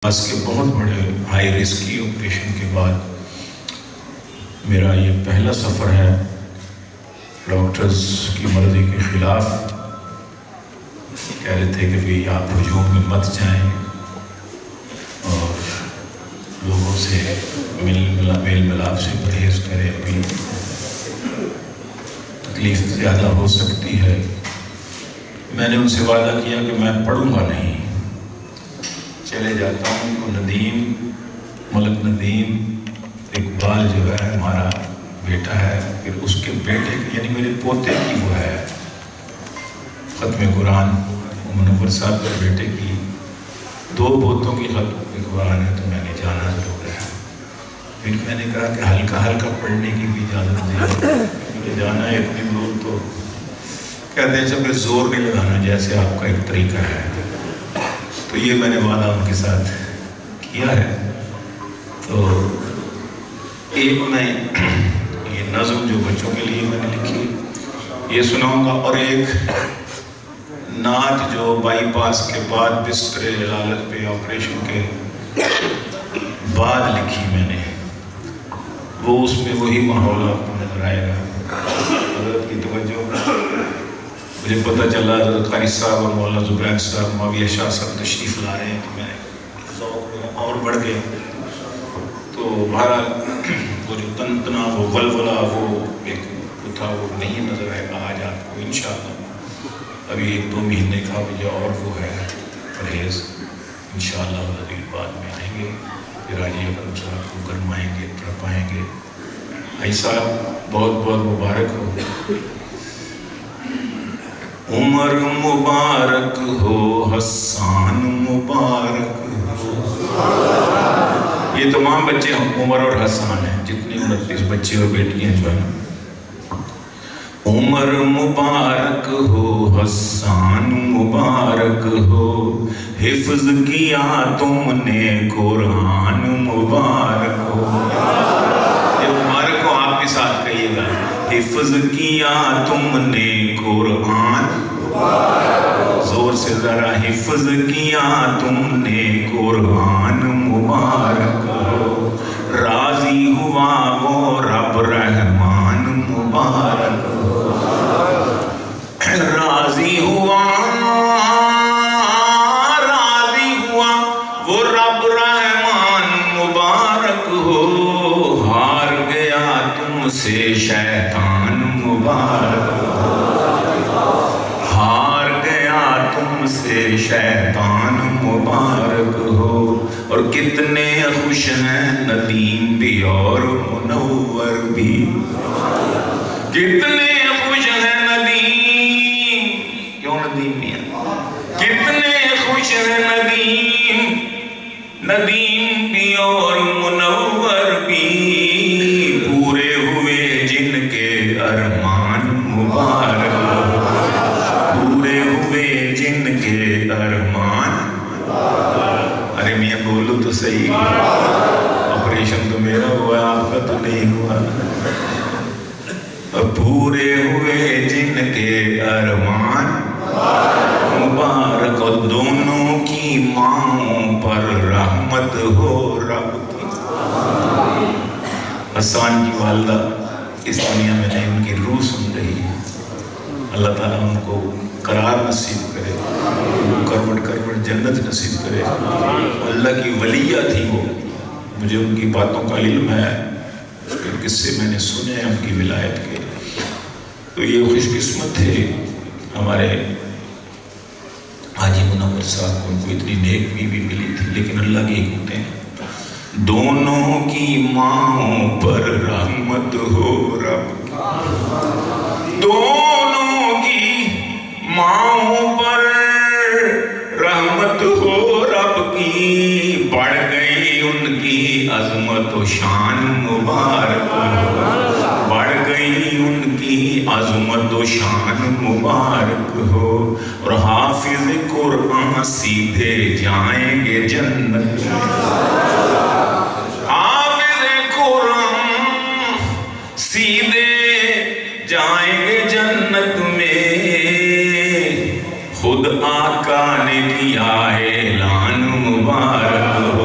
آج کے بہت بڑے ہائی رسکی آپریشن کے بعد میرا یہ پہلا سفر ہے ڈاکٹرز کی مرضی کے خلاف۔ کہہ رہے تھے کہ بھی آپ ہجوم میں مت جائیں اور لوگوں سے میل ملاپ سے پرہیز کریں، ابھی تکلیف زیادہ ہو سکتی ہے۔ میں نے ان سے وعدہ کیا کہ میں پڑھوں گا نہیں، چلے جاتا ہوں۔ تو ندیم، ملک ندیم اقبال جو ہے ہمارا بیٹا ہے، پھر اس کے بیٹے کی یعنی میرے پوتے کی وہ ہے ختم قرآن، منور صاحب کے بیٹے کی 2 پوتوں کی ختم قرآن ہے، تو میں نے جانا ضرور ہے۔ پھر میں نے کہا کہ ہلکا ہلکا پڑھنے کی بھی اجازت دے، مجھے جانا ہے اتنی دور۔ تو کہتے ہیں جب زور نہیں لگانا، جیسے آپ کا ایک طریقہ ہے۔ تو یہ میں نے وعدہ ان کے ساتھ کیا ہے۔ تو ایک میں یہ نظم جو بچوں کے لیے میں نے لکھی یہ سناؤں گا، اور ایک نعت جو بائی پاس کے بعد بستر علالت پہ آپریشن کے بعد لکھی میں نے، وہ اس میں وہی ماحول آپ کو نظر آئے گا۔ حضرت کی توجہ، مجھے پتہ چلا حضرت قاری صاحب اور مولانا زبیر صاحب، معاویہ شاہ صاحب تشریف لا رہے ہیں، تو میں ذوق میرا اور بڑھ گیا۔ تو بہرحال وہ جو تنتنا، وہ ولولہ، وہ ایک تھا، وہ نہیں نظر آئے گا آج آپ کو انشاءاللہ۔ ابھی 1-2 مہینے کا مجھے اور وہ ہے پرہیز، انشاءاللہ حضرت بعد میں آئیں گے، پھر حاجی اکرم صاحب کو گرمائیں گے، تڑپائیں گے۔ بھائی صاحب بہت بہت مبارک ہو، عمر مبارک ہو، حسان مبارک ہو۔ یہ تمام بچے عمر اور حسان ہیں، جتنے 29 بچے اور بیٹیاں جو ہیں۔ عمر مبارک ہو، حسان مبارک ہو، حفظ کیا تم نے قرآن مبارک ہو۔ یہ مبارک ہو آپ کے ساتھ کہیے گا، حفظ کیا تم نے قرآن مبارک ہو، زور سے ذرا، حفظ کیا تم نے قرآن مبارک ہو، راضی ہوا وہ رب رحمان مبارک ہو، راضی ہوا وہ رب رحمان مبارک ہو، ہار گیا تم سے شیطان مبارک ہو، ہار گیا تم سے شیطان مبارک ہو۔ اور کتنے خوش ہیں ندیم بھی اور منور بھی، کتنے خوش ہیں ندیم، کیوں ندیم نہیں ہے، کتنے خوش ہیں ندیم بھی اور منور بھی، پورے ہوئے جن کے ارمان مبارک ہو، پورے ہوئے جن کے ارمان۔ ارے میاں بولو تو صحیح، آپریشن تو میرا ہوا، آپ کا تو نہیں ہوا۔ پورے ہوئے جن کے ارمان مبارک، اور دونوں کی ماں پر رحمت ہو رب کی۔ حسان کی والدہ اس دنیا میں نہیں، ان کی روح سن رہی ہے، اللہ تعالیٰ ان کو قرار نصیب کرے، کروڑ کروڑ جنت نصیب کرے۔ اللہ کی ولیہ تھی وہ، مجھے ان کی باتوں کا علم ہے، اس کے قصے میں نے سنے ہیں ان کی ولایت کے۔ تو یہ خوش قسمت تھے ہمارے حاجی منور صاحب کو، ان کو اتنی نیک بیوی ملی تھی، لیکن اللہ کی حکمتیں ہیں۔ دونوں کی ماں پر رحمت ہو رب کی، دونوں کی ماں پر رحمت ہو رب کی، بڑھ گئی ان کی عظمت و شان مبارک ہو، بڑھ گئی ان کی عظمت و شان مبارک ہو، اور حافظ قرآن سیدھے جائیں گے جنت میں، حافظ قرآن سیدھے جائیں گے جنت میں، خود آقا نے کیا اعلان مبارک ہو،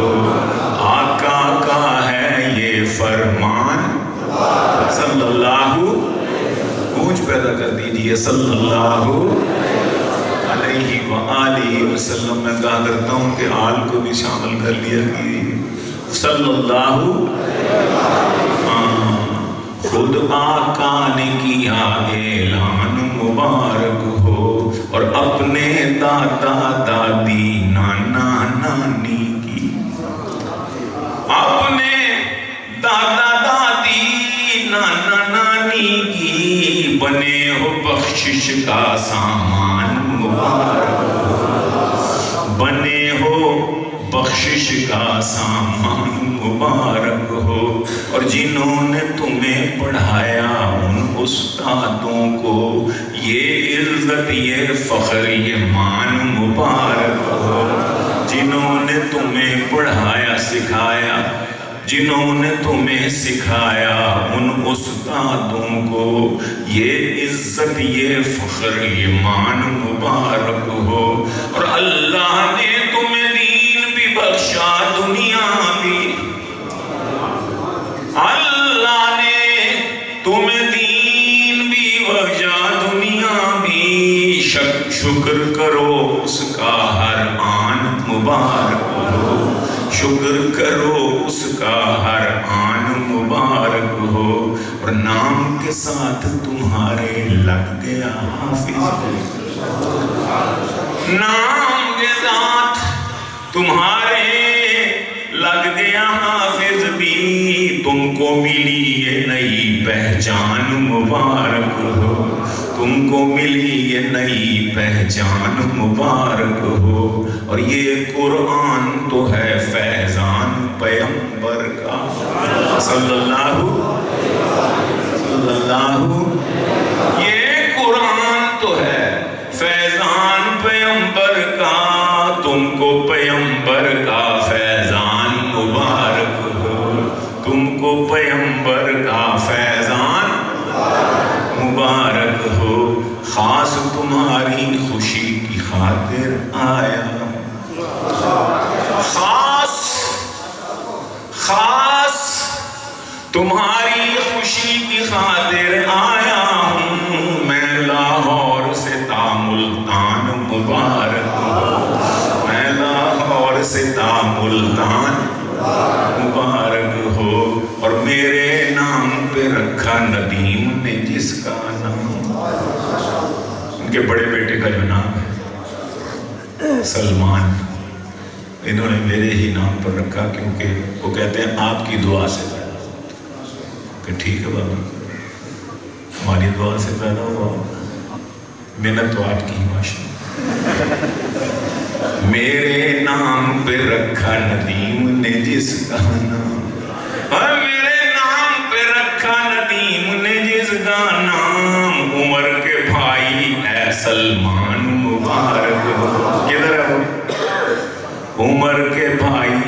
پہنچ پیدا کر دیجئے صلی اللہ علیہ وآلہ وسلم. میں کہا کرتا ہوں کہ آل کو بھی شامل کر لیا کیجئے صلی اللہ. خود آقا نے کیا اعلان مبارک ہو اور اپنے دادا دادی نانا نانی کی، اپنے دادا دادی نانا نانی کی بنے ہو بخشش کا سامان مبارک ہو، بنے ہو بخشش کا سامان مبارک ہو. اور جنہوں نے تمہیں پڑھایا ان استادوں کو یہ عزت یہ فخر یہ مان مبارک ہو. جنہوں نے تمہیں پڑھایا سکھایا، جنہوں نے تمہیں سکھایا ان استادوں کو یہ عزت یہ فخر یہ مان مبارک ہو. اور اللہ نے تمہیں دین بھی بخشا دنیا بھی، اللہ نے تمہیں دین بھی بخشا دنیا بھی. شکر کرو اس کا ہر آن مبارک ہو، شکر کرو اس کا ہر آن مبارک ہو. اور نام کے ساتھ تمہارے لگ گیا حافظ، نام کے ساتھ تمہارے لگ گیا حافظ بھی. تم کو ملی یہ نئی پہچان مبارک ہو، تم کو ملی یہ نئی پہچان مبارک ہو. اور یہ قرآن تو ہے فیضان پیغمبر کا صلی اللہ یہ قرآن تو ہے فیضان پیغمبر کا. تم کو پیغمبر کا فیضان مبارک ہو، تم کو پیغمبر کا فیضان مبارک ہو. خاص تمہاری خوشی کی خاطر آیا، خاص تمہاری خوشی کی خاطر آیا ہوں. میں لاہور سے تا ملتان مبارک ہوں، میں لاہور سے تا ملتان مبارک ہو. اور میرے نام پہ رکھا ندیم نے جس کا نام، ان کے بڑے بیٹے کا جو نام ہے سلمان، انہوں نے میرے ہی نام پر رکھا کیونکہ وہ کہتے ہیں آپ کی دعا سے پیدا ہوا. کہ ٹھیک ہے بابا، ہماری دعا سے پیدا ہوا، محنت تو آپ کی ہی ماشاءاللہ. میرے نام پہ رکھا ندیم نے جس کا نام، اور میرے نام پہ رکھا ندیم نے جس کا نام. عمر کے بھائی اے سلمان مبارک ہو. کدھر ہے وہ؟ عمر کے بھائی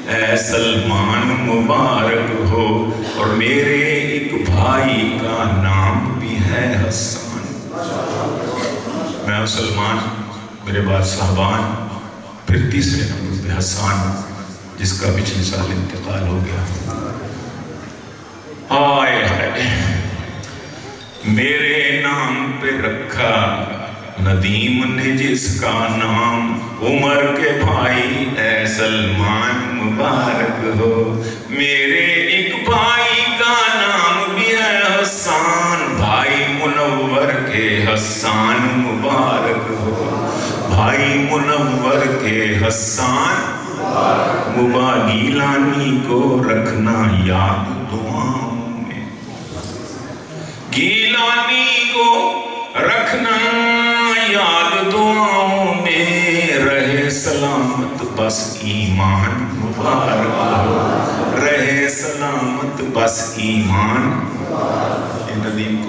اے سلمان مبارک ہو. اور میرے ایک بھائی کا نام بھی ہے حسان. میں سلمان، میرے بعد صاحبان، پھر تیسرے نمبر پہ حسان جس کا پچھلے سال انتقال ہو گیا. آئے ہائے، میرے نام پہ رکھا ندیم نے جس کا نام. عمر کے بھائی اے سلمان مبارک ہو. میرے ایک بھائی کا نام بھی ہے حسان، بھائی منور کے حسان مبارک ہو. بھائی منور کے حسان گیلانی کو رکھنا یاد دعاؤں میں، گیلانی کو رکھنا یاد دعاؤں میں. رہے سلامت بس ایمان مبارک ہو، رہے سلامت بس ایمان. ندیم